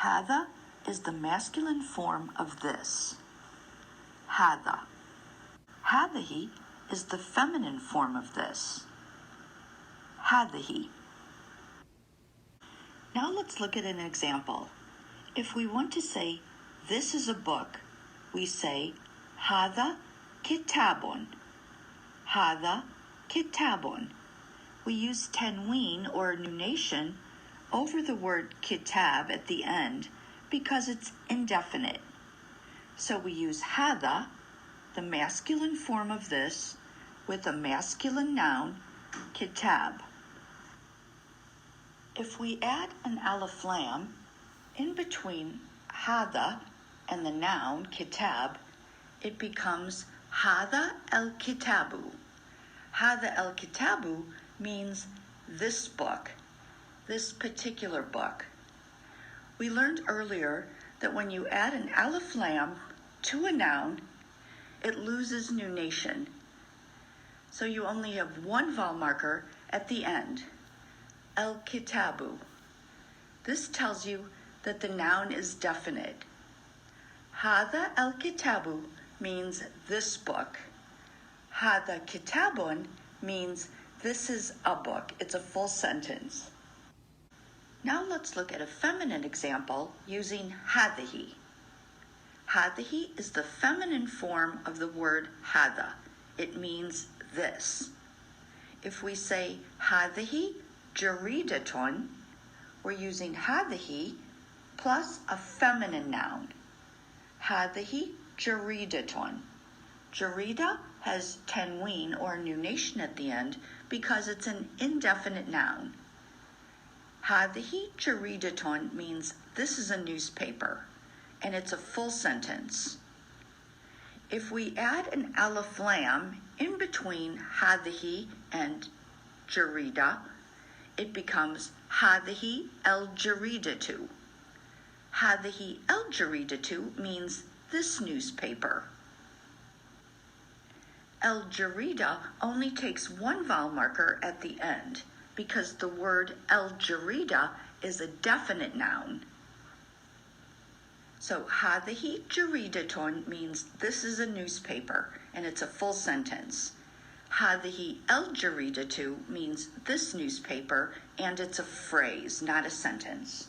Hadha is the masculine form of this. Hadha. Hadhihee is the feminine form of this. Hadhihee. Now let's look at an example. If we want to say, this is a book, we say, Hadha kitabun. Hadha kitabun. We use tanween or nunation over the word kitab at the end because it's indefinite. So we use hadha, the masculine form of this, with a masculine noun, kitab. If we add an alif lam in between hadha and the noun kitab, it becomes hadha el kitabu. Hadha el kitabu means this book, this particular book. We learned earlier that when you add an alif lam to a noun, it loses nunation. So you only have one vowel marker at the end, el kitabu. This tells you that the noun is definite. Hadha el kitabu means this book. Hadha kitabun means this is a book. It's a full sentence. Now let's look at a feminine example using hadhihee. Hadhihee is the feminine form of the word hadha. It means this. If we say hadhihee jaridatun, we're using hadhihee plus a feminine noun. Hadhihee jaridatun. Jarida has tanween or nunation at the end because it's an indefinite noun. Hadhihee jaridatun means this is a newspaper, and it's a full sentence. If we add an alif lam in between hadhihee and jarida, it becomes hadhihee el jaridatu. Hadhihee el jaridatu means this newspaper. El jarida only takes one vowel marker at the end because the word el jarida is a definite noun. So hadhihee jaridatun means this is a newspaper and it's a full sentence. Hadhihee el jaridatu means this newspaper and it's a phrase, not a sentence.